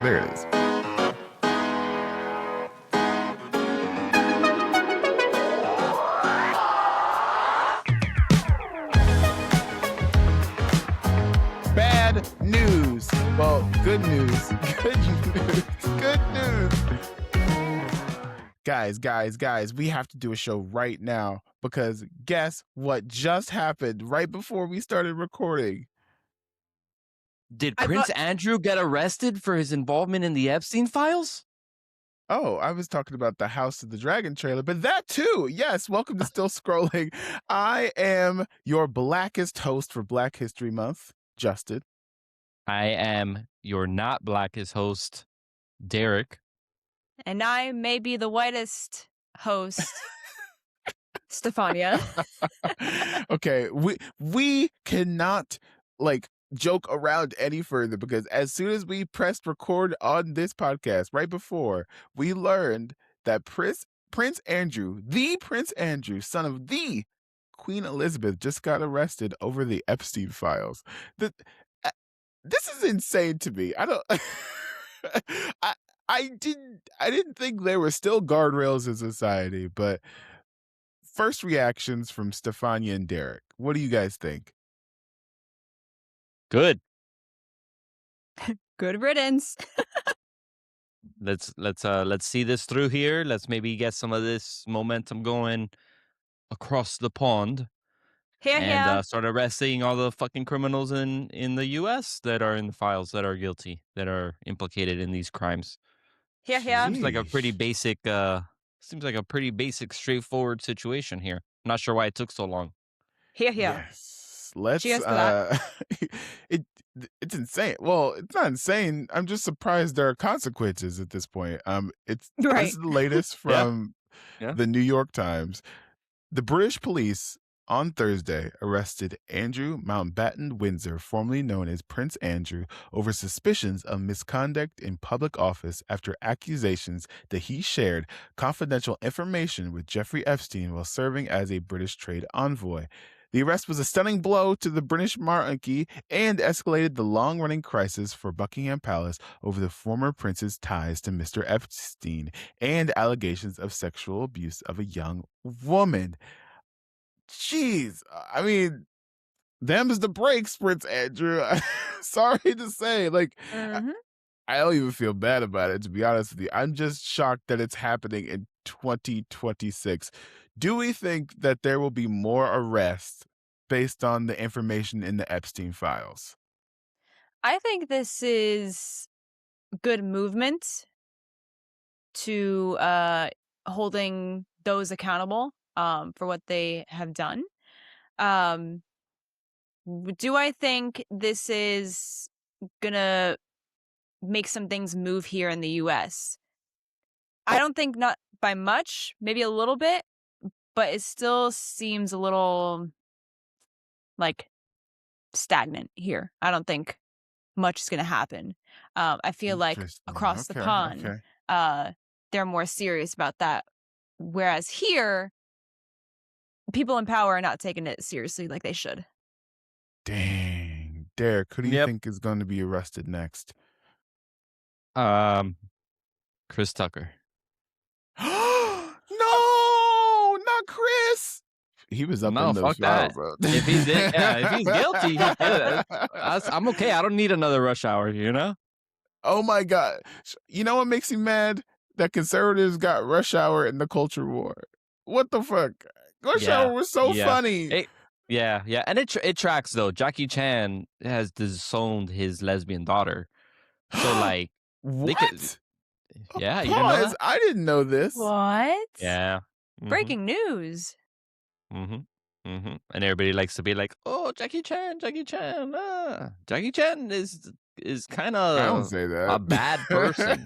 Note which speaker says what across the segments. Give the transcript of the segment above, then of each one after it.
Speaker 1: There it is. Bad news. Well, good news. Good news. Good news. Guys, we have to do a show right now because guess what just happened right before we started recording?
Speaker 2: Did Prince Andrew get arrested for his involvement in the Epstein files?
Speaker 1: Oh, I was talking about the House of the Dragon trailer, but that too. Yes, welcome to Still Scrolling. I am your blackest host for Black History Month, Justin.
Speaker 2: I am your not blackest host, Derek.
Speaker 3: And I may be the whitest host, Stefania.
Speaker 1: Okay, we cannot joke around any further because as soon as we pressed record on this podcast, right before, we learned that Prince Andrew, the Prince Andrew, son of the Queen Elizabeth, just got arrested over the Epstein files. This is insane to me. I don't. I didn't think there were still guardrails in society, but first reactions from Stefania and Derek. What do you guys think?
Speaker 2: Good.
Speaker 3: Good riddance.
Speaker 2: Let's see this through here. Let's maybe get some of this momentum going across the pond. And start arresting all the fucking criminals in the U.S. that are in the files, that are guilty, that are implicated in these crimes. Seems like a pretty basic, straightforward situation here. I'm not sure why it took so long.
Speaker 1: Yes. Let's. It's insane. Well, it's not insane. I'm just surprised there are consequences at this point. This is the latest from the New York Times. The British police on Thursday arrested Andrew Mountbatten Windsor, formerly known as Prince Andrew, over suspicions of misconduct in public office after accusations that he shared confidential information with Jeffrey Epstein while serving as a British trade envoy. The arrest was a stunning blow to the British monarchy and escalated the long-running crisis for Buckingham Palace over the former prince's ties to Mr. Epstein and allegations of sexual abuse of a young woman. Jeez, I mean, them's the breaks, Prince Andrew. Sorry to say, I don't even feel bad about it, to be honest with you. I'm just shocked that it's happening in 2026. Do we think that there will be more arrests based on the information in the Epstein files?
Speaker 3: I think this is good movement to holding those accountable for what they have done. Do I think this is gonna make some things move here in the U.S.? I don't think not by much, maybe a little bit, but it still seems a little stagnant here. I don't think much is going to happen. I feel like across the pond, they're more serious about that. Whereas here, people in power are not taking it seriously like they should.
Speaker 1: Dang. Derek, who do you think is going to be arrested next?
Speaker 2: Chris Tucker.
Speaker 1: No, not Chris. He was up in those files.
Speaker 2: If he's guilty, I'm okay. I don't need another rush hour, you know?
Speaker 1: Oh my God. You know what makes me mad? That conservatives got Rush Hour in the culture war. What the fuck? Rush Hour was so funny.
Speaker 2: And it tracks though. Jackie Chan has disowned his lesbian daughter. So
Speaker 1: what?
Speaker 2: You didn't know that?
Speaker 1: I didn't know this.
Speaker 3: What?
Speaker 2: Yeah.
Speaker 3: Mm-hmm. Breaking news.
Speaker 2: And everybody likes to be like, "Oh, Jackie Chan. Jackie Chan is kind of
Speaker 1: I don't say that.
Speaker 2: A bad person."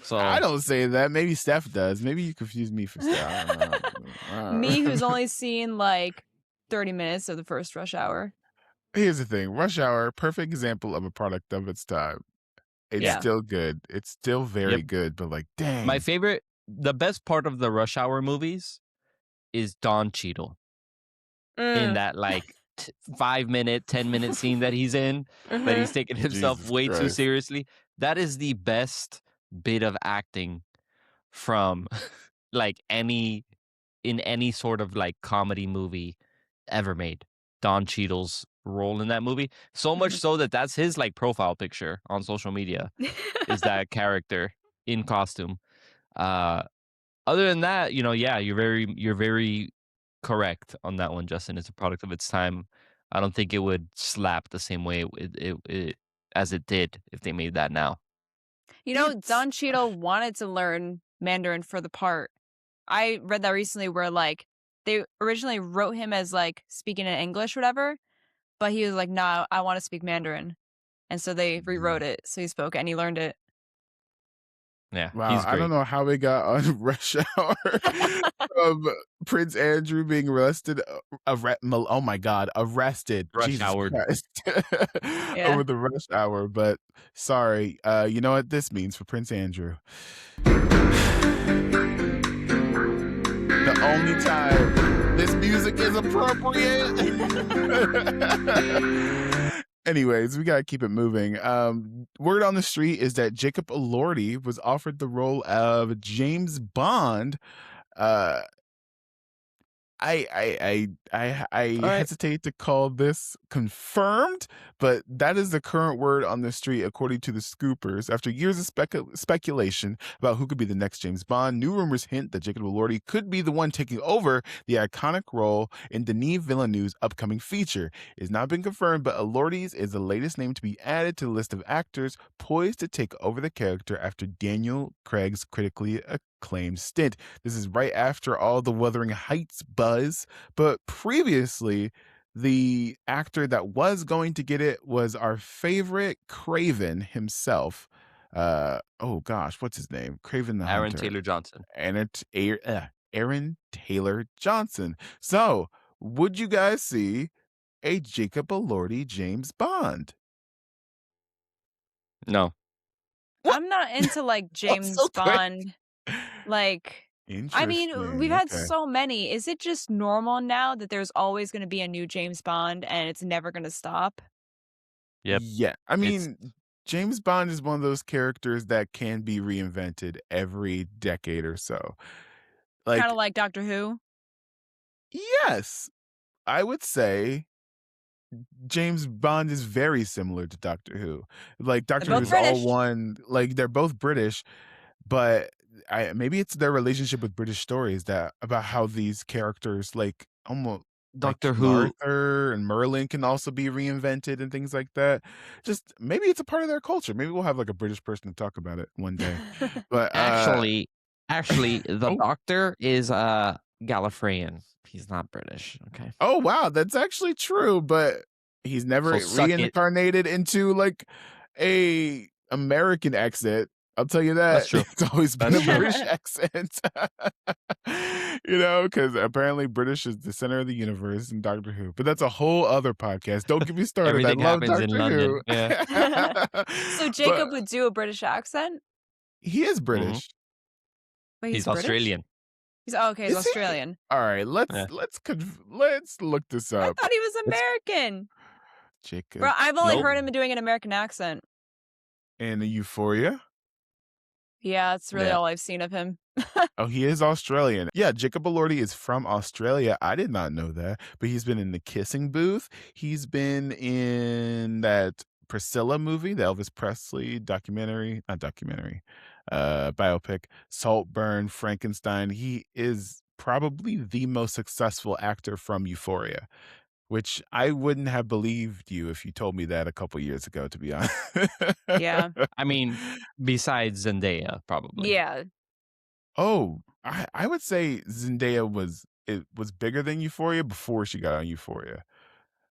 Speaker 2: So
Speaker 1: I don't say that. Maybe Steph does. Maybe you confuse me for Steph. I don't know.
Speaker 3: Me, who's only seen 30 minutes of the first Rush Hour.
Speaker 1: Here's the thing. Rush Hour, perfect example of a product of its time. It's still good. It's still very good, but dang.
Speaker 2: My favorite, the best part of the Rush Hour movies is Don Cheadle. In that 5-minute, 10-minute scene that he's in, that he's taking himself too seriously. that is the best bit of acting from like in any sort of like comedy movie ever made. Don Cheadle's role in that movie, so much so that that's his like profile picture on social media is that character in costume. Other than that, yeah, you're very correct on that one, Justin. It's a product of its time. I don't think it would slap the same way it as it did if they made that now.
Speaker 3: Don Cheadle wanted to learn Mandarin for the part. I read that recently where like they originally wrote him as like speaking in English, whatever, but he was like, "Nah, I want to speak Mandarin," and so they rewrote it so he spoke and he learned it.
Speaker 2: Yeah,
Speaker 1: wow,
Speaker 2: he's great.
Speaker 1: I don't know how we got on Rush Hour from Prince Andrew being arrested. Oh my God, arrested!
Speaker 2: Rush
Speaker 1: Jesus
Speaker 2: Hour
Speaker 1: Christ, over the Rush Hour. But sorry, you know what this means for Prince Andrew. The only time this music is appropriate. Anyways, we gotta keep it moving. Word on the street is that Jacob Elordi was offered the role of James Bond. I hesitate to call this confirmed, but that is the current word on the street, according to the Scoopers. After years of speculation about who could be the next James Bond, new rumors hint that Jacob Elordi could be the one taking over the iconic role in Denis Villeneuve's upcoming feature. It has not been confirmed, but Elordi's is the latest name to be added to the list of actors poised to take over the character after Daniel Craig's critically acclaimed stint. This is right after all the Wuthering Heights buzz, but previously the actor that was going to get it was our favorite Craven himself. Oh gosh, what's his name? Craven the
Speaker 2: Aaron
Speaker 1: Hunter.
Speaker 2: Taylor Johnson.
Speaker 1: Aaron Taylor Johnson. So, would you guys see a Jacob Elordi James Bond?
Speaker 2: No.
Speaker 3: I'm not into like James Bond. Like, I mean, we've had so many. Is it just normal now that there's always going to be a new James Bond and it's never going to stop?
Speaker 2: Yep.
Speaker 1: Yeah. I mean, James Bond is one of those characters that can be reinvented every decade or so.
Speaker 3: Kind of like Doctor Who?
Speaker 1: Yes. I would say James Bond is very similar to Doctor Who. Like Doctor Who is all one, like they're both British, but maybe it's their relationship with British stories that about how these characters like almost
Speaker 2: Doctor Who,
Speaker 1: Arthur and Merlin can also be reinvented and things like that. Just maybe it's a part of their culture. Maybe we'll have like a British person to talk about it one day. But
Speaker 2: actually, the Doctor is Gallifreyan. He's not British. Okay.
Speaker 1: Oh wow, that's actually true, but he's never reincarnated into like a American accent. I'll tell you that.
Speaker 2: That's true.
Speaker 1: It's always been a British accent. Because apparently British is the center of the universe in Doctor Who. But that's a whole other podcast. Don't get me started.
Speaker 2: Everything happens
Speaker 1: Doctor
Speaker 2: in London.
Speaker 1: Who.
Speaker 2: Yeah.
Speaker 3: So Jacob would do a British accent?
Speaker 1: He is British.
Speaker 3: Wait,
Speaker 2: he's Australian.
Speaker 3: He's he's Australian.
Speaker 1: All right, let's look this up.
Speaker 3: I thought he was American.
Speaker 1: Jacob.
Speaker 3: Bro, I've only heard him doing an American accent.
Speaker 1: In Euphoria?
Speaker 3: Yeah, that's really all I've seen of him.
Speaker 1: Oh, he is Australian. Yeah, Jacob Elordi is from Australia. I did not know that, but he's been in The Kissing Booth. He's been in that Priscilla movie, the Elvis Presley biopic, Saltburn, Frankenstein. He is probably the most successful actor from Euphoria, which I wouldn't have believed you if you told me that a couple years ago, to be honest.
Speaker 3: Yeah.
Speaker 2: I mean, besides Zendaya, probably.
Speaker 3: Yeah.
Speaker 1: Oh, I would say Zendaya was bigger than Euphoria before she got on Euphoria.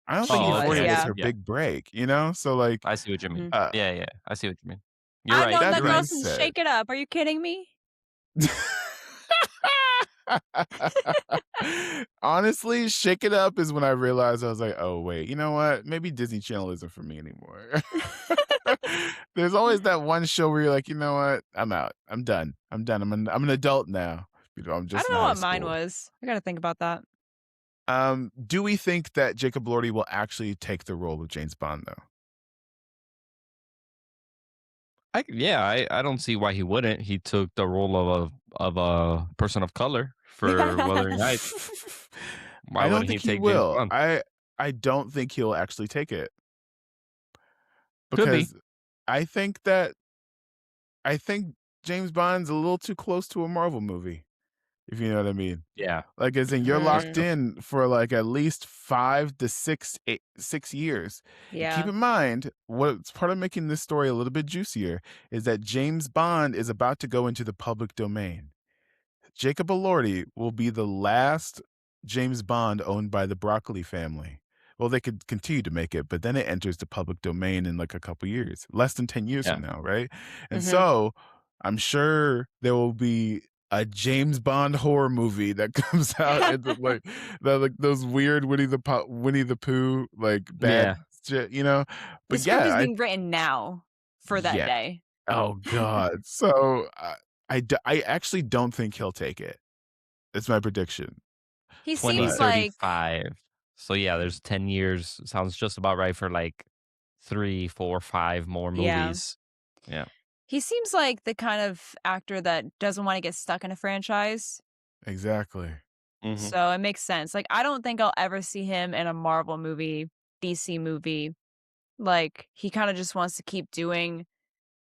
Speaker 1: I don't think Euphoria was her big break, So like,
Speaker 2: I see what you mean. Yeah, I see what you mean. You're
Speaker 3: I
Speaker 2: right.
Speaker 3: know that Carlson, Shake It Up. Are you kidding me?
Speaker 1: Honestly, Shake It Up is when I realized I was like, oh wait, you know what? Maybe Disney Channel isn't for me anymore. There's always that one show where you're like, you know what? I'm out. I'm done. I'm an adult now. I'm just.
Speaker 3: I don't know what mine was. I got to think about that.
Speaker 1: Do we think that Jacob Elordi will actually take the role of James Bond, though?
Speaker 2: I don't see why he wouldn't. He took the role of a person of color for Wuthering Heights. Why
Speaker 1: I don't
Speaker 2: wouldn't he
Speaker 1: think he
Speaker 2: take James
Speaker 1: will.
Speaker 2: Bond?
Speaker 1: I don't think he'll actually take it
Speaker 2: Could be.
Speaker 1: because I think that I think James Bond's a little too close to a Marvel movie, if you know what I mean.
Speaker 2: Yeah.
Speaker 1: Like, as in, you're locked in for like at least 5 to 6 years. And keep in mind, what's part of making this story a little bit juicier is that James Bond is about to go into the public domain. Jacob Elordi will be the last James Bond owned by the Broccoli family. Well, they could continue to make it, but then it enters the public domain in like a couple years, less than 10 years from now, right? And so I'm sure there will be a James Bond horror movie that comes out and like those weird Winnie the Pooh like bad shit, you know.
Speaker 3: The
Speaker 1: But
Speaker 3: script is being written now for that day.
Speaker 1: Oh God. So I actually don't think he'll take it. It's my prediction.
Speaker 3: He seems like
Speaker 2: 2035. So yeah, there's 10 years. Sounds just about right for like 3, 4, 5 more movies. Yeah.
Speaker 3: He seems like the kind of actor that doesn't want to get stuck in a franchise.
Speaker 1: Exactly.
Speaker 3: So it makes sense. Like, I don't think I'll ever see him in a Marvel movie, DC movie. Like, he kind of just wants to keep doing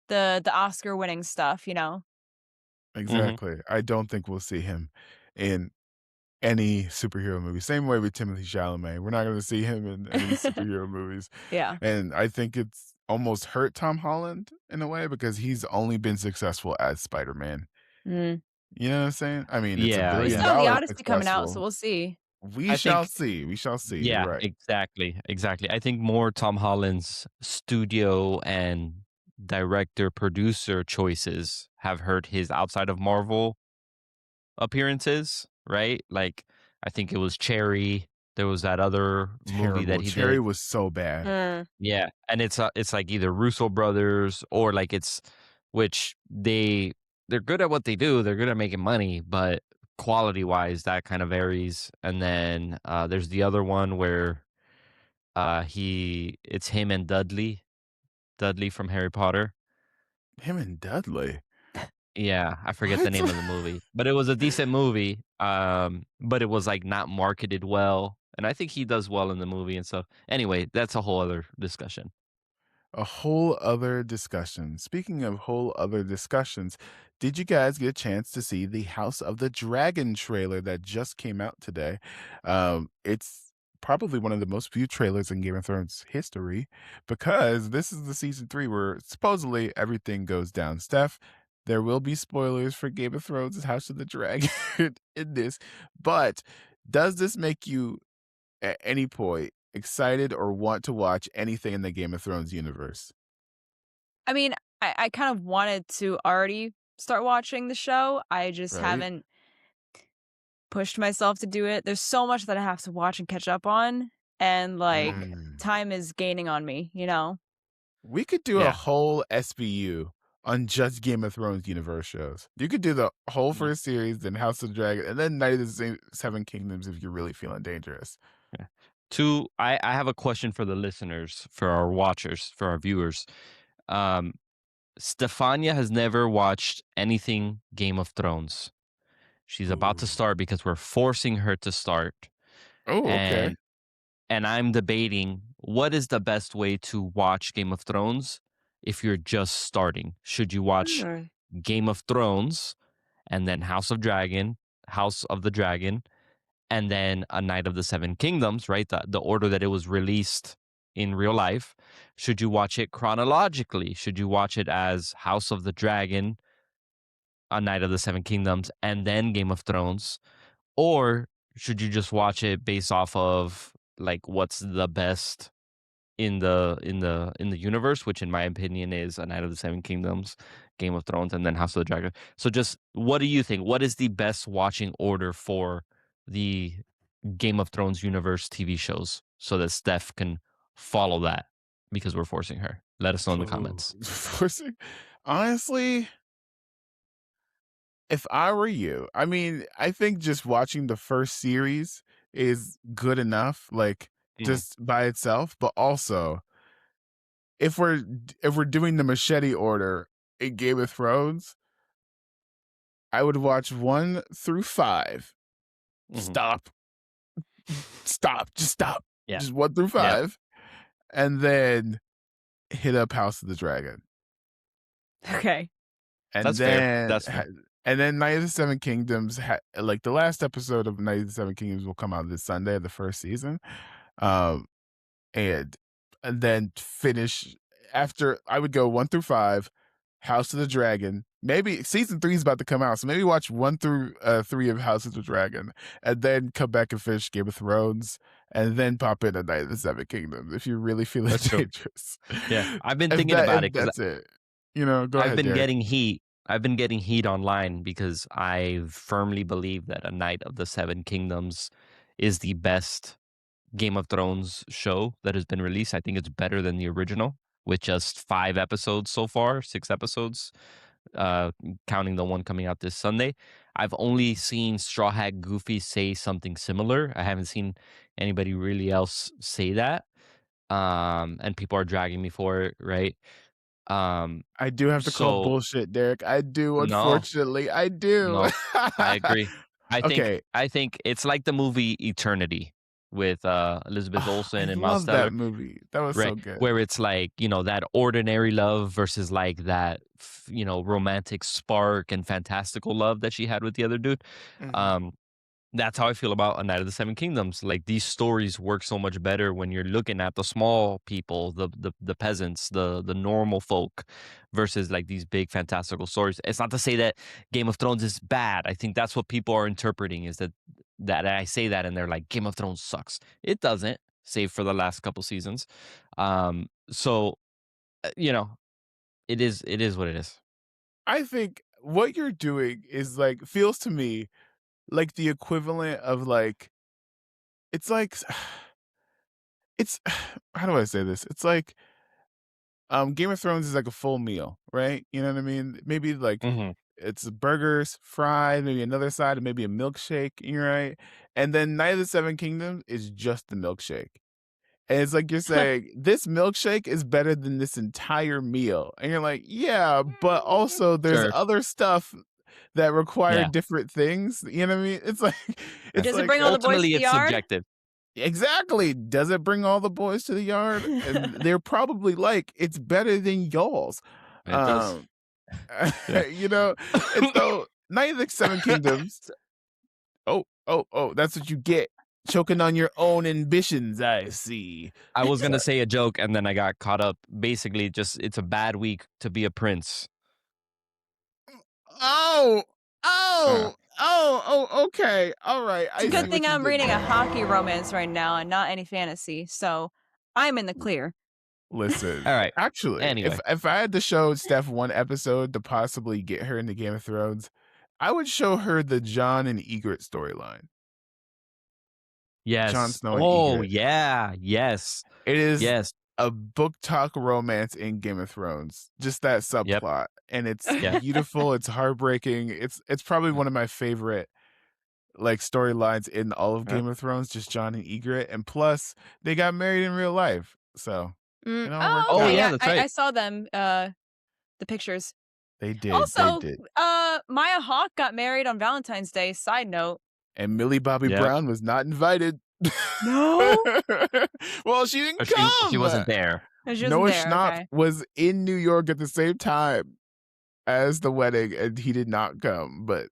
Speaker 3: the Oscar winning stuff, you know?
Speaker 1: Exactly. I don't think we'll see him in any superhero movie. Same way with Timothée Chalamet. We're not going to see him in any superhero movies.
Speaker 3: Yeah.
Speaker 1: And I think it's almost hurt Tom Holland in a way because he's only been successful as Spider-Man. You know what I'm saying? I mean, it's $1 billion.
Speaker 3: We still have the Odyssey coming out, so we'll see.
Speaker 1: We shall see. We shall see.
Speaker 2: Yeah,
Speaker 1: You're right.
Speaker 2: Exactly. I think more Tom Holland's studio and director producer choices have hurt his outside of Marvel appearances, right? Like, I think it was Cherry. There was that other movie that he
Speaker 1: Cherry
Speaker 2: did.
Speaker 1: was so bad.
Speaker 2: Yeah, and it's like either Russo brothers or like which they're good at what they do. They're good at making money, but quality wise, that kind of varies. And then there's the other one where it's him and Dudley from Harry Potter.
Speaker 1: Him and Dudley.
Speaker 2: Yeah, I forget the name of the movie, but it was a decent movie. But it was like not marketed well, and I think he does well in the movie. And so, anyway, that's a whole other discussion.
Speaker 1: A whole other discussion. Speaking of whole other discussions, did you guys get a chance to see the House of the Dragon trailer that just came out today? It's probably one of the most viewed trailers in Game of Thrones history because this is the season 3 where supposedly everything goes down. Steph, there will be spoilers for Game of Thrones' House of the Dragon in this, but does this make you at any point excited or want to watch anything in the Game of Thrones universe?
Speaker 3: I mean, I kind of wanted to already start watching the show. I just haven't pushed myself to do it. There's so much that I have to watch and catch up on, and like time is gaining on me, you know?
Speaker 1: We could do a whole SVU on just Game of Thrones universe shows. You could do the whole first series, then House of the Dragon, and then Night of the Seven Kingdoms if you're really feeling dangerous.
Speaker 2: Yeah. I have a question for the listeners, for our watchers, for our viewers. Stefania has never watched anything Game of Thrones. She's about to start because we're forcing her to start.
Speaker 1: Oh, okay.
Speaker 2: And I'm debating what is the best way to watch Game of Thrones if you're just starting. Should you watch Game of Thrones and then House of the Dragon, and then A Night of the Seven Kingdoms, right? The order that it was released in real life. Should you watch it chronologically? Should you watch it as House of the Dragon, A Night of the Seven Kingdoms, and then Game of Thrones? Or should you just watch it based off of like what's the best in the universe, which in my opinion is A Night of the Seven Kingdoms, Game of Thrones, and then House of the Dragon? So just what do you think? What is the best watching order for the Game of Thrones universe TV shows so that Steph can follow that because we're forcing her? Let us know in the comments.
Speaker 1: Forcing? Honestly, if I were you, I mean, I think just watching the first series is good enough, like just by itself. But also, if we're doing the machete order, in Game of Thrones, I would watch 1 through 5. Stop. Just stop.
Speaker 2: Yeah.
Speaker 1: Just 1 through 5. And then hit up House of the Dragon.
Speaker 3: Okay.
Speaker 1: And
Speaker 2: That's
Speaker 1: then,
Speaker 2: fair. That's fair.
Speaker 1: And then Night of the Seven Kingdoms, like the last episode of Night of the Seven Kingdoms will come out this Sunday, the first season. And then finish after. I would go 1 through 5, House of the Dragon. Maybe season 3 is about to come out, so maybe watch 1 through 3 of House of the Dragon, and then come back and finish Game of Thrones, and then pop in a Night of the Seven Kingdoms if you really feel it's dangerous.
Speaker 2: Yeah, I've been thinking about it.
Speaker 1: That's it. Go ahead.
Speaker 2: I've been getting heat. I've been getting heat online because I firmly believe that A Night of the Seven Kingdoms is the best Game of Thrones show that has been released. I think it's better than the original, with just 5 episodes so far, 6 episodes, counting the one coming out this Sunday. I've only seen Straw Hat Goofy say something similar. I haven't seen anybody really else say that. And people are dragging me for it, right?
Speaker 1: I do have to call bullshit, Derek. I do, unfortunately. I do.
Speaker 2: No, I agree. I think it's like the movie Eternity with Elizabeth Olsen and Miles Teller.
Speaker 1: I love that movie. That was so good.
Speaker 2: Where it's like, that ordinary love versus like that, romantic spark and fantastical love that she had with the other dude. Mm-hmm. That's how I feel about A Night of the Seven Kingdoms. Like, these stories work so much better when you're looking at the small people, the peasants, the normal folk, versus like these big fantastical stories. It's not to say that Game of Thrones is bad. I think that's what people are interpreting, is that I say that and they're like, Game of Thrones sucks. It doesn't, save for the last couple seasons. So, it is what it is.
Speaker 1: I think what you're doing is like, feels to me like the equivalent of like, it's like, it's, how do I say this? It's like, Game of Thrones is like a full meal, right? You know what I mean? Maybe like it's burgers, fries, maybe another side, and maybe a milkshake, you're right? And then Night of the Seven Kingdoms is just the milkshake. And it's like you're saying, this milkshake is better than this entire meal. And you're like, yeah, but also there's other stuff that require different things. You know what I mean? It's like,
Speaker 3: does it bring all the boys to the yard?
Speaker 2: Subjective.
Speaker 1: Exactly. Does it bring all the boys to the yard? And they're probably like, it's better than y'all's.
Speaker 2: It does.
Speaker 1: And so Night of the Seven Kingdoms. Oh, that's what you get. Choking on your own ambitions, I see.
Speaker 2: I was going to say a joke, and then I got caught up. Basically, just, it's a bad week to be a prince.
Speaker 1: Okay. All right.
Speaker 3: It's a good thing I'm reading a hockey romance right now and not any fantasy, so I'm in the clear.
Speaker 1: Listen.
Speaker 2: All right.
Speaker 1: Actually,
Speaker 2: anyway,
Speaker 1: if I had to show Steph one episode to possibly get her into Game of Thrones, I would show her the Jon and Ygritte storyline.
Speaker 2: Yes.
Speaker 1: Jon Snow and Ygritte.
Speaker 2: Yeah. Yes.
Speaker 1: It is a book talk romance in Game of Thrones. Just that subplot. And it's beautiful. It's heartbreaking. It's probably one of my favorite like storylines in all of Game of Thrones, just Jon and Ygritte. And plus, they got married in real life. So,
Speaker 3: that's right. I saw them, the pictures.
Speaker 1: They did.
Speaker 3: Also,
Speaker 1: they did.
Speaker 3: Maya Hawke got married on Valentine's Day, side note.
Speaker 1: And Millie Bobby Brown was not invited.
Speaker 3: No?
Speaker 1: Well, she didn't come.
Speaker 2: She wasn't there.
Speaker 1: Noah Schnapp was in New York at the same time as the wedding, and he did not come. But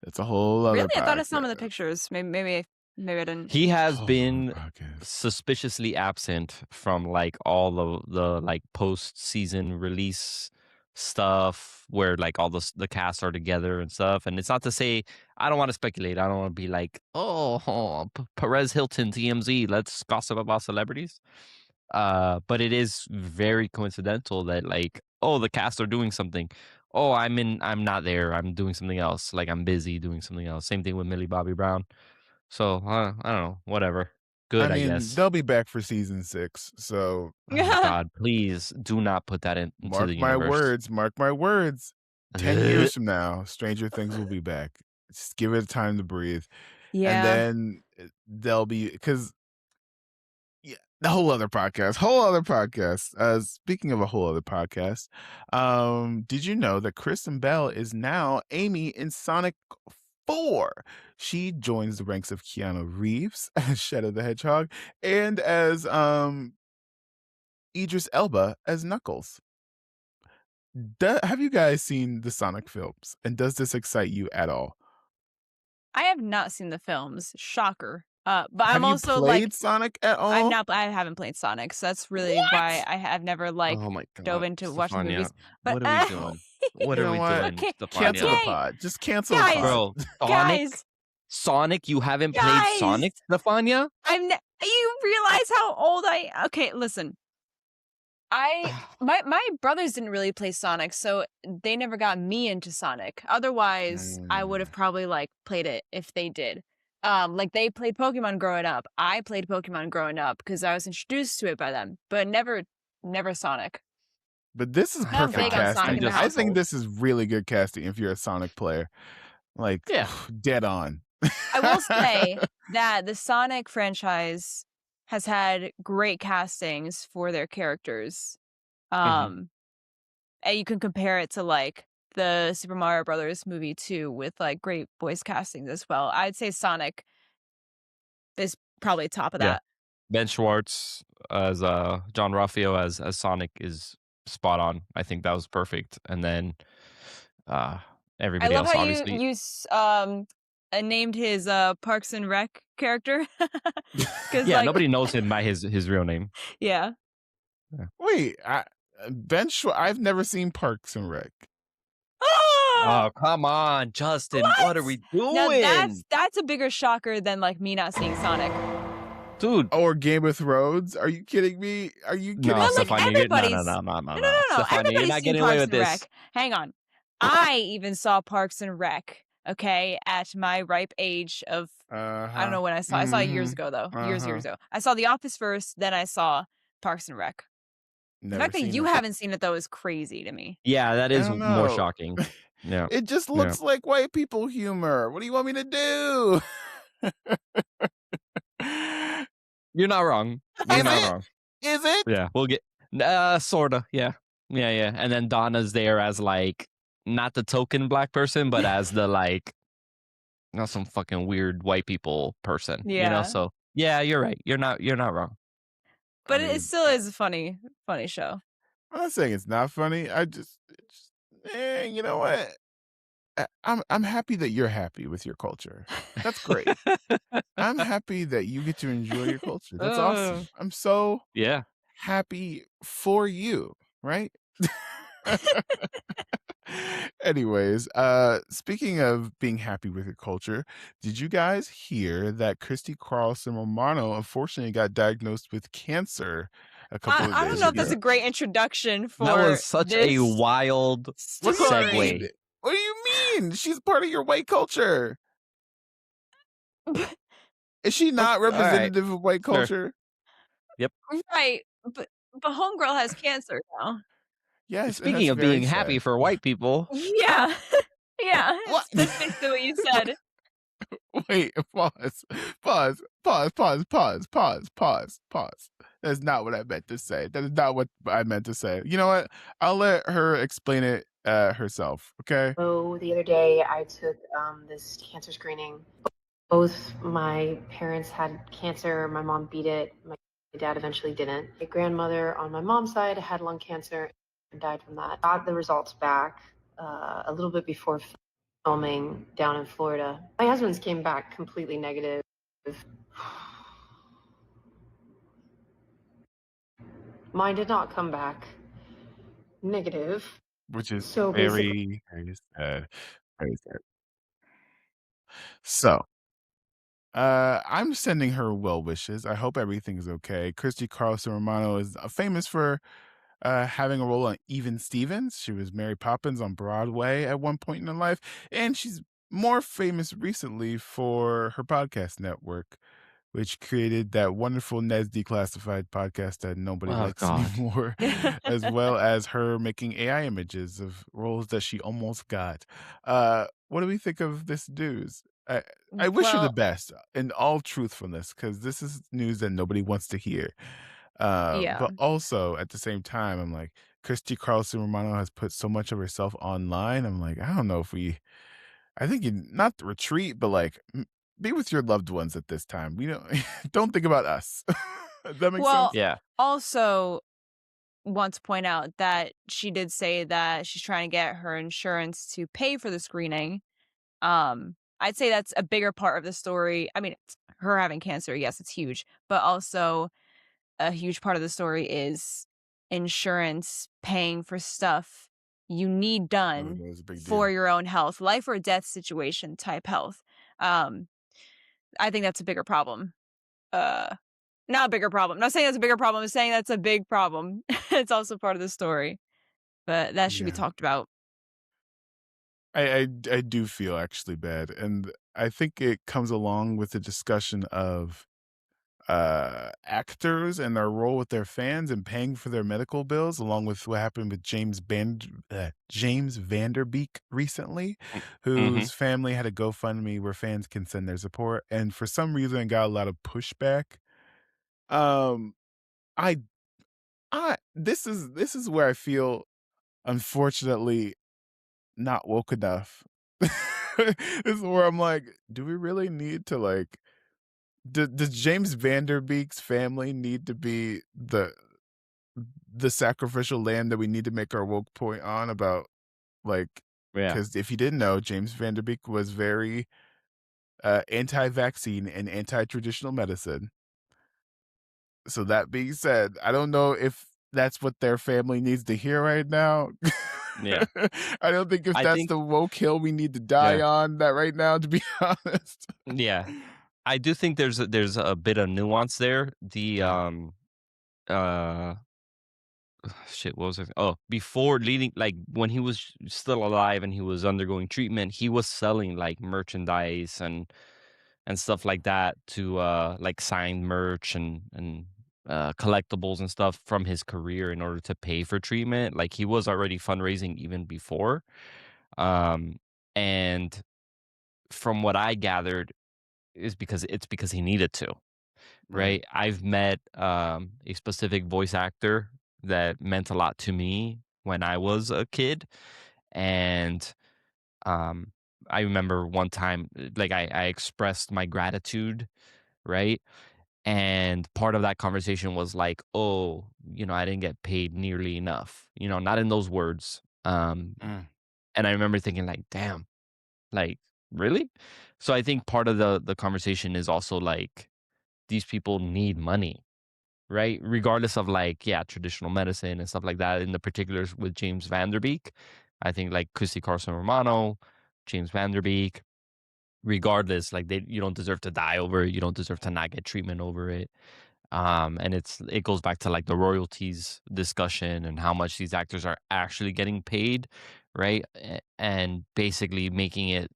Speaker 1: that's a whole other
Speaker 3: Really? I thought I saw him in the pictures. Maybe I didn't.
Speaker 2: He has been suspiciously absent from like all of the like post-season release stuff where like all the cast are together and stuff. And it's not to say, I don't want to speculate. I don't want to be like, Perez Hilton, TMZ, let's gossip about celebrities. But it is very coincidental that like, the cast are doing something. I'm not there. I'm doing something else. Like, I'm busy doing something else. Same thing with Millie Bobby Brown. So I don't know, whatever. Good, I guess.
Speaker 1: They'll be back for season 6. So
Speaker 2: God, please do not put that into the universe.
Speaker 1: Mark my words. 10 years from now, Stranger Things will be back. Just give it time to breathe.
Speaker 3: Yeah.
Speaker 1: And then they'll be, because A whole other podcast. Speaking of a whole other podcast, did you know that Kristen Bell is now Amy in Sonic 4? She joins the ranks of Keanu Reeves as Shadow the Hedgehog and as Idris Elba as Knuckles. Have you guys seen the Sonic films, and does this excite you at all?
Speaker 3: I have not seen the films. Shocker. But
Speaker 1: have
Speaker 3: I'm also
Speaker 1: you played Sonic at all?
Speaker 3: I haven't played Sonic, so that's really why I have never
Speaker 2: Oh my God,
Speaker 3: dove into watching movies. But
Speaker 2: what are we doing? What are we doing?
Speaker 1: Cancel the pod. Just cancel
Speaker 3: guys,
Speaker 1: the pod.
Speaker 2: Bro, Sonic, you haven't
Speaker 3: guys,
Speaker 2: played Sonic, Stefania?
Speaker 3: You realize how old okay, listen. My brothers didn't really play Sonic, so they never got me into Sonic. Otherwise, I would have probably played it if they did. They played Pokemon growing up. I played Pokemon growing up because I was introduced to it by them, but never Sonic.
Speaker 1: But this is perfect casting. I think this is really good casting if you're a Sonic player. Dead on.
Speaker 3: I will say that the Sonic franchise has had great castings for their characters. And you can compare it to the Super Mario Brothers movie too, with great voice castings as well. I'd say Sonic is probably top of that.
Speaker 2: Ben Schwartz as John Ralphio as Sonic is spot on. I think that was perfect. And then everybody else, obviously.
Speaker 3: I love how you named his Parks and Rec character.
Speaker 2: Yeah, nobody knows him by his real name.
Speaker 3: Yeah.
Speaker 1: Wait, Ben Schwartz, I've never seen Parks and Rec.
Speaker 2: Oh, come on, Justin. What are we doing?
Speaker 3: Now that's a bigger shocker than me not seeing Sonic.
Speaker 2: Dude.
Speaker 1: Or Game of Thrones? Are you kidding me? Are you kidding me?
Speaker 2: No, Stefania, you're not getting away with this.
Speaker 3: Hang on. I even saw Parks and Rec, okay, at my ripe age of, I don't know when I saw it. I saw it years ago, though. Years ago. I saw The Office first, then I saw Parks and Rec. The fact that you haven't seen it, though, is crazy to me.
Speaker 2: Yeah, that is more shocking. Yeah.
Speaker 1: It just looks like white people humor. What do you want me to do?
Speaker 2: You're not wrong. You're not wrong.
Speaker 1: Is it?
Speaker 2: Yeah, we'll get sorta. Yeah. And then Donna's there as not the token black person, but as the not some fucking weird white people person.
Speaker 3: Yeah.
Speaker 2: So yeah, you're right. You're not wrong.
Speaker 3: But it still is a funny show.
Speaker 1: I'm not saying it's not funny. You know what? I'm happy that you're happy with your culture. That's great. I'm happy that you get to enjoy your culture. That's awesome. I'm so happy for you, right? Anyways, speaking of being happy with your culture, did you guys hear that Christy Carlson Romano unfortunately got diagnosed with cancer a couple of days ago?
Speaker 3: I don't know if that's a great introduction for
Speaker 2: that was such a wild segue.
Speaker 1: What do you mean? She's part of your white culture. Is she not representative of white culture?
Speaker 2: Yep.
Speaker 3: Right. But homegirl has cancer now.
Speaker 1: Yes.
Speaker 2: Speaking of being happy for white people.
Speaker 3: Yeah. Yeah. That's basically what you said.
Speaker 1: Wait, pause. That's not what I meant to say. That is not what I meant to say. You know what? I'll let her explain it herself, okay?
Speaker 4: So the other day I took this cancer screening. Both my parents had cancer. My mom beat it. My dad eventually didn't. My grandmother on my mom's side had lung cancer and died from that. Got the results back a little bit before filming down in Florida. My husband's came back completely negative. Mine did not come back negative.
Speaker 1: Which is so very, very sad. Very sad. So, I'm sending her well wishes. I hope everything is okay. Christy Carlson Romano is famous for having a role on Even Stevens. She was Mary Poppins on Broadway at one point in her life, and she's more famous recently for her podcast network, which created that wonderful Ned's Declassified podcast that nobody likes anymore, as well as her making AI images of roles that she almost got. What do we think of this news? I wish her the best in all truthfulness, because this is news that nobody wants to hear. But also at the same time, I'm like, Christy Carlson Romano has put so much of herself online. I'm like, I don't know if I think you not retreat, but like be with your loved ones at this time. We don't think about us. Does that make sense?
Speaker 2: Yeah.
Speaker 3: Also, want to point out that she did say that she's trying to get her insurance to pay for the screening. I'd say that's a bigger part of the story. I mean, her having cancer, yes, it's huge, but also a huge part of the story is insurance paying for stuff you need done for your own health, life or death situation type health. I think that's a bigger problem. Not a bigger problem. I'm not saying that's a bigger problem. I'm saying that's a big problem. It's also part of the story, but that should be talked about.
Speaker 1: I do feel actually bad, and I think it comes along with the discussion of actors and their role with their fans and paying for their medical bills, along with what happened with James Vanderbeek recently, whose family had a GoFundMe where fans can send their support, and for some reason got a lot of pushback. I this is where I feel, unfortunately, not woke enough. This is where I'm like, do we really need to like? Does James Vanderbeek's family need to be the sacrificial lamb that we need to make our woke point on about? Like, because if you didn't know, James Vanderbeek was very anti-vaccine and anti-traditional medicine. So that being said, I don't know if that's what their family needs to hear right now.
Speaker 2: Yeah.
Speaker 1: I don't think that's the woke hill we need to die on that right now, to be honest.
Speaker 2: Yeah. I do think there's a bit of nuance there. The shit, what was it? Oh, before leading, like when he was still alive and he was undergoing treatment, he was selling like merchandise and stuff like that to like signed merch and collectibles and stuff from his career in order to pay for treatment. Like he was already fundraising even before. And from what I gathered is because he needed to. Right. I've met a specific voice actor that meant a lot to me when I was a kid. And I remember one time, like I expressed my gratitude, right? And part of that conversation was like, oh, I didn't get paid nearly enough, not in those words. And I remember thinking like, damn, like, really? So I think part of the conversation is also like, these people need money, right? Regardless of like, traditional medicine and stuff like that. In the particulars with James Vanderbeek, I think like Christy Carlson Romano, James Vanderbeek, regardless, like you don't deserve to die over it. You don't deserve to not get treatment over it. And it goes back to like the royalties discussion and how much these actors are actually getting paid, right? And basically making it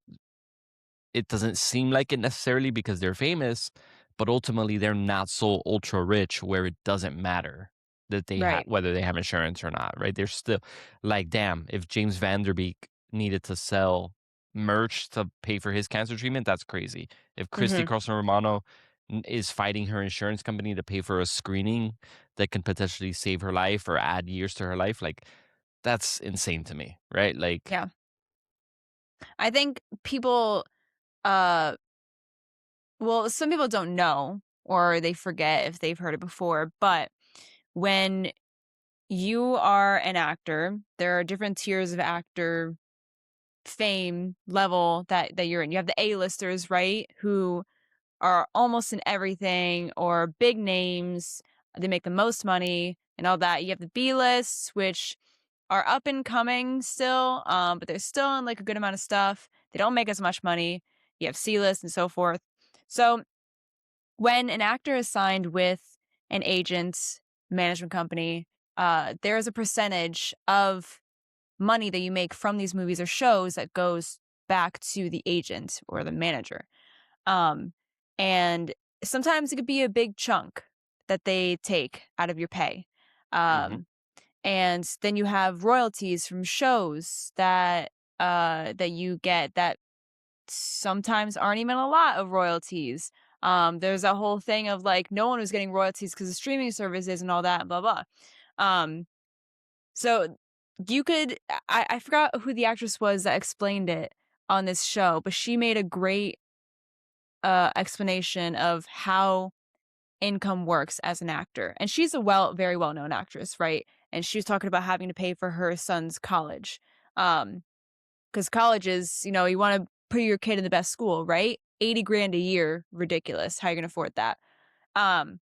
Speaker 2: doesn't seem like it necessarily because they're famous, but ultimately they're not so ultra rich where it doesn't matter that they have whether they have insurance or not, right? They're still like, damn, if James Vanderbeek needed to sell merch to pay for his cancer treatment, that's crazy. If Christy Carlson Romano is fighting her insurance company to pay for a screening that can potentially save her life or add years to her life, like that's insane to me, right? Like,
Speaker 3: yeah, I think people well, some people don't know or they forget if they've heard it before, but when you are an actor, there are different tiers of actor fame level that you're in. You have the A-listers, right? Who are almost in everything or big names. They make the most money and all that. You have the B-lists, which are up and coming still, but they're still in like a good amount of stuff. They don't make as much money. You have C-list and so forth. So when an actor is signed with an agent, management company, there is a percentage of money that you make from these movies or shows that goes back to the agent or the manager. And sometimes it could be a big chunk that they take out of your pay. And then you have royalties from shows that you get that sometimes aren't even a lot of royalties. There's a whole thing of like no one was getting royalties because of streaming services and all that, blah blah. So you could, I forgot who the actress was that explained it on this show, but she made a great explanation of how income works as an actor. And she's a very well-known actress, right? And she was talking about having to pay for her son's college. Because college is, you want to put your kid in the best school, right? 80 grand a year, ridiculous. How are you going to afford that? And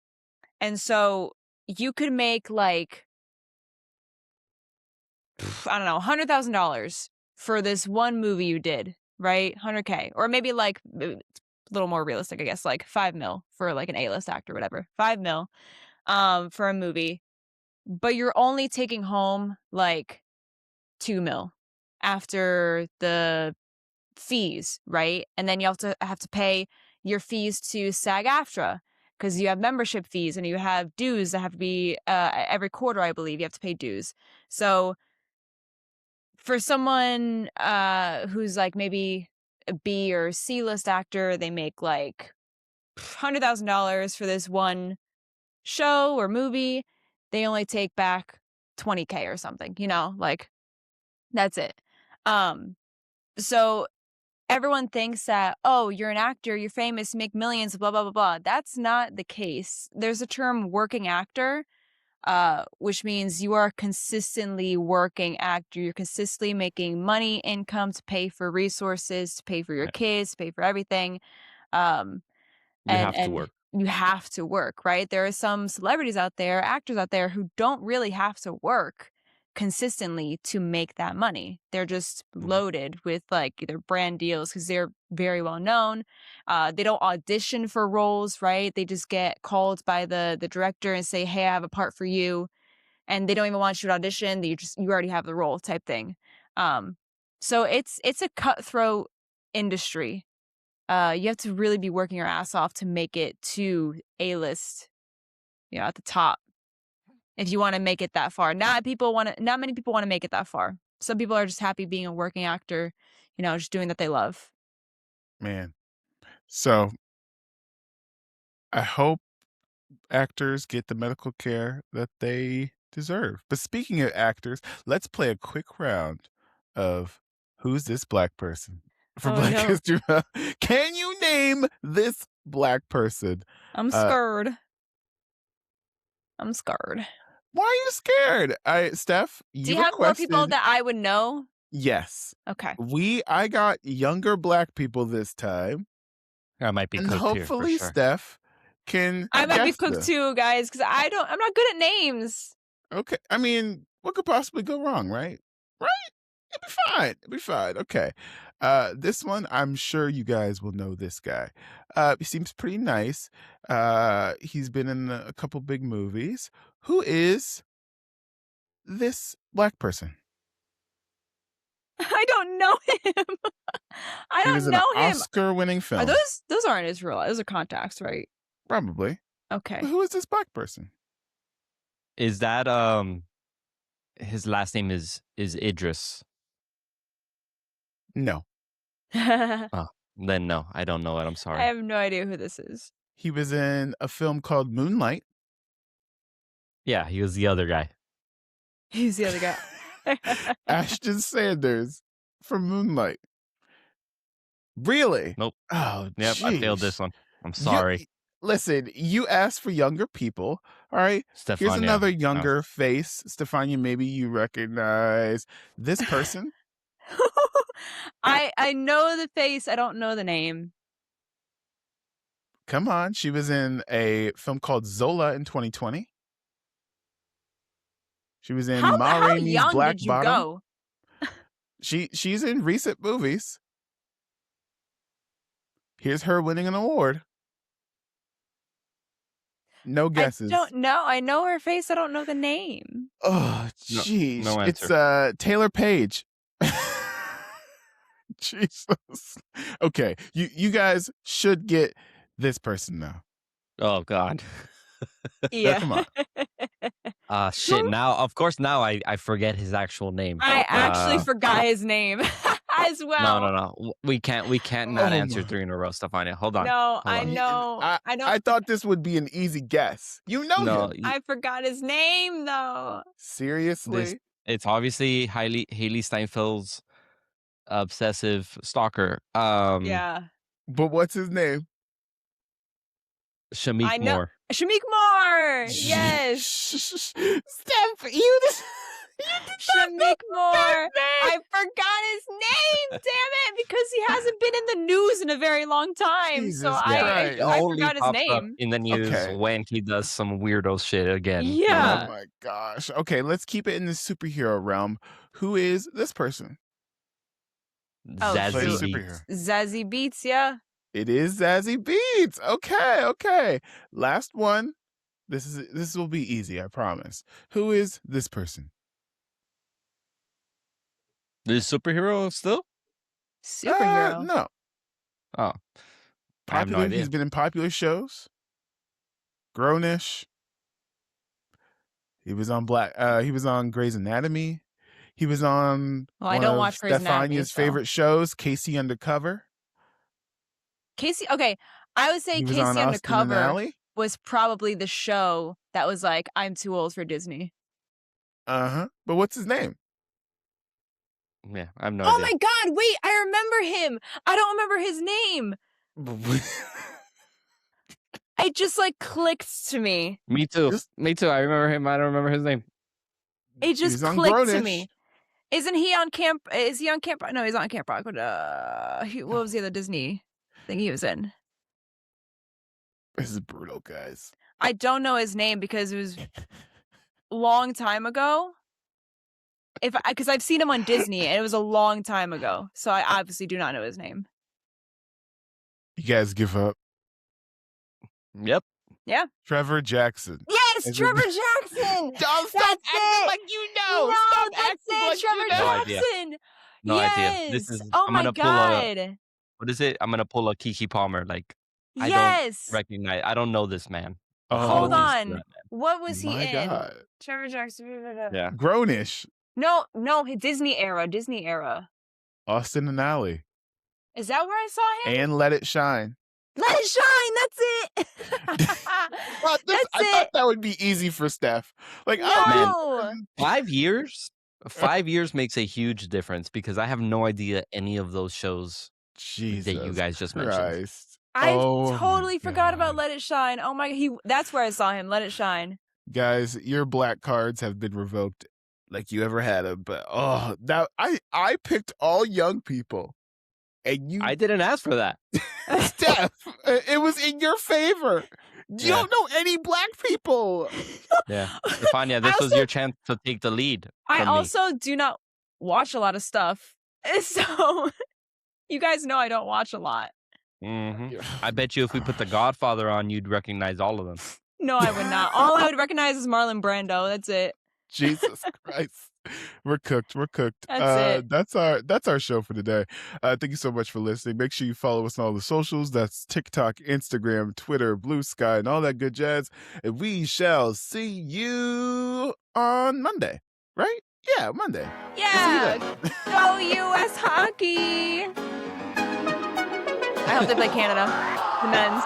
Speaker 3: so you could make like, I don't know, $100,000 for this one movie you did, right? 100K, or maybe like a little more realistic, I guess, like 5 mil for like an A-list actor, whatever. 5 mil, for a movie, but you're only taking home like 2 mil after the fees, right? And then you have to pay your fees to SAG-AFTRA because you have membership fees and you have dues that have to be every quarter, I believe, you have to pay dues. So for someone who's like maybe a B or C list actor, they make like $100,000 for this one show or movie. They only take back 20K or something, like that's it. So everyone thinks that, oh, you're an actor, you're famous, you make millions, blah, blah, blah, blah. That's not the case. There's a term working actor, which means you are a consistently working actor. You're consistently making money, income to pay for resources, to pay for your kids, to pay for everything.
Speaker 2: You have to work.
Speaker 3: You have to work, right? There are some celebrities out there, actors out there who don't really have to work consistently to make that money. They're just loaded with like either brand deals because they're very well known. They don't audition for roles, right? They just get called by the director and say, hey, I have a part for you. And they don't even want you to audition. You already have the role type thing. So it's a cutthroat industry. You have to really be working your ass off to make it to A-list, at the top. If you want to make it that far, not many people want to make it that far. Some people are just happy being a working actor, just doing that they love.
Speaker 1: Man. So I hope actors get the medical care that they deserve. But speaking of actors, let's play a quick round of Who's This Black Person? For Black History Month. Can you name this black person?
Speaker 3: I'm scared. I'm scared.
Speaker 1: Why are you scared? Steph,
Speaker 3: do you have more people that I would know?
Speaker 1: Yes.
Speaker 3: Okay.
Speaker 1: I got younger black people this time.
Speaker 2: I might be cooked
Speaker 1: hopefully
Speaker 2: here, for sure.
Speaker 1: Steph can.
Speaker 3: I might be cooked too, guys, because I'm not good at names.
Speaker 1: Okay. I mean, what could possibly go wrong, right? Right? It'll be fine. Okay. This one, I'm sure you guys will know this guy. He seems pretty nice. He's been in a couple big movies. Who is this black person?
Speaker 3: I don't know him. I
Speaker 1: He
Speaker 3: don't
Speaker 1: was in
Speaker 3: know
Speaker 1: an
Speaker 3: him.
Speaker 1: Oscar-winning film.
Speaker 3: Those aren't Israel. Those are contacts, right?
Speaker 1: Probably.
Speaker 3: Okay.
Speaker 1: But who is this black person?
Speaker 2: Is that his last name is Idris?
Speaker 1: No.
Speaker 2: Oh, then no, I don't know it. I'm sorry.
Speaker 3: I have no idea who this is.
Speaker 1: He was in a film called Moonlight.
Speaker 2: Yeah, he was the other guy.
Speaker 3: He's the other guy.
Speaker 1: Ashton Sanders from Moonlight. Really?
Speaker 2: Nope.
Speaker 1: Oh,
Speaker 2: yep. I failed this one. I'm sorry.
Speaker 1: Listen, you asked for younger people. All right.
Speaker 2: Stefania.
Speaker 1: Here's another younger face. Stefania, maybe you recognize this person.
Speaker 3: I know the face. I don't know the name.
Speaker 1: Come on. She was in a film called Zola in 2020. She was in Ma Rainey's Black Bottom.
Speaker 3: Go?
Speaker 1: She's in recent movies. Here's her winning an award. No guesses.
Speaker 3: I don't know. I know her face. I don't know the name.
Speaker 1: Oh, jeez.
Speaker 2: No answer.
Speaker 1: It's Taylor Page. Jesus. Okay, you guys should get this person now.
Speaker 2: Oh God.
Speaker 3: Yeah.
Speaker 1: Come on.
Speaker 2: Shit. Now, of course, now I forget his actual name.
Speaker 3: I actually forgot his name. as well.
Speaker 2: No. We can't not answer 3 in a row, Stefania. Hold on.
Speaker 3: No,
Speaker 2: Hold
Speaker 3: I
Speaker 2: on.
Speaker 3: know. I know.
Speaker 1: I thought this would be an easy guess. You know him.
Speaker 3: I forgot his name though.
Speaker 1: Seriously?
Speaker 2: It's obviously Haley Steinfeld's obsessive stalker.
Speaker 3: Yeah.
Speaker 1: But what's his name?
Speaker 2: Shamik Moore.
Speaker 3: Shamik Moore. Yes.
Speaker 1: Steph, you
Speaker 3: Shamik Moore. I forgot his name. Damn it, because he hasn't been in the news in a very long time.
Speaker 1: Jesus
Speaker 3: so I forgot his name.
Speaker 2: In the news when he does some weirdo shit again.
Speaker 3: Yeah.
Speaker 1: Oh my gosh. Okay, let's keep it in the superhero realm. Who is this person?
Speaker 2: Zazie Beetz.
Speaker 3: Zazie Beetz, yeah.
Speaker 1: It is Zazie Beetz. Okay. Last one. This will be easy, I promise. Who is this person?
Speaker 2: This superhero still?
Speaker 3: Superhero?
Speaker 1: No.
Speaker 2: Oh. I have no idea.
Speaker 1: He's been in popular shows. Grownish. He was on he was on Grey's Anatomy. He was on
Speaker 3: I don't watch Grey's Anatomy.
Speaker 1: Stefania's favorite shows, Casey Undercover.
Speaker 3: Casey, okay. I would say Casey Undercover was probably the show that was like, I'm too old for Disney.
Speaker 1: But what's his name?
Speaker 2: Yeah, I have no idea.
Speaker 3: Oh my God, wait, I remember him. I don't remember his name. It just like clicked to me.
Speaker 2: Me too. I remember him. I don't remember his name.
Speaker 3: It just clicked to me. Isn't he on Camp? Is he on Camp? No, he's on Camp Rock. What was the other Disney thing he was in?
Speaker 1: This is brutal, guys.
Speaker 3: I don't know his name because it was a long time ago. Because I've seen him on Disney and it was a long time ago, so I obviously do not know his name.
Speaker 1: You guys give up?
Speaker 2: Yep.
Speaker 3: Yeah.
Speaker 1: Trevor Jackson.
Speaker 3: Yes, Trevor Jackson.
Speaker 1: Don't stop acting like you know.
Speaker 3: No,
Speaker 1: stop
Speaker 3: that's it,
Speaker 1: like
Speaker 3: Trevor
Speaker 1: you know.
Speaker 3: Jackson.
Speaker 2: No idea. This is.
Speaker 3: Oh my God.
Speaker 2: What is it? I'm gonna pull a Kiki Palmer. Like, I don't recognize. I don't know this man.
Speaker 3: Hold on. What was he in?
Speaker 1: God.
Speaker 3: Trevor Jackson.
Speaker 2: Yeah.
Speaker 1: Grownish.
Speaker 3: No, Disney era.
Speaker 1: Austin and Ally.
Speaker 3: Is that where I saw him?
Speaker 1: And Let It Shine.
Speaker 3: Let It Shine. That's it.
Speaker 1: I thought that would be easy for Steph. Like,
Speaker 3: no.
Speaker 2: 5 years? 5 years makes a huge difference because I have no idea any of those shows that you guys just mentioned.
Speaker 3: I totally forgot about Let It Shine. Oh my God, that's where I saw him. Let It Shine.
Speaker 1: Guys, your black cards have been revoked like you ever had them. But I picked all young people. And
Speaker 2: I didn't ask for that.
Speaker 1: Steph, it was in your favor. You don't know any black people.
Speaker 2: Yeah. Stefania, this was your chance to take the lead.
Speaker 3: I also do not watch a lot of stuff. So you guys know I don't watch a lot.
Speaker 2: Mm-hmm. I bet you if we put The Godfather on, you'd recognize all of them.
Speaker 3: No, I would not. All I would recognize is Marlon Brando. That's it.
Speaker 1: Jesus Christ. We're cooked.
Speaker 3: That's it.
Speaker 1: That's our show for today. Thank you so much for listening. Make sure you follow us on all the socials. That's TikTok, Instagram, Twitter, Blue Sky, and all that good jazz. And we shall see you on Monday, right? Yeah, Monday.
Speaker 3: Yeah. Go US hockey. I hope they play Canada. The men's.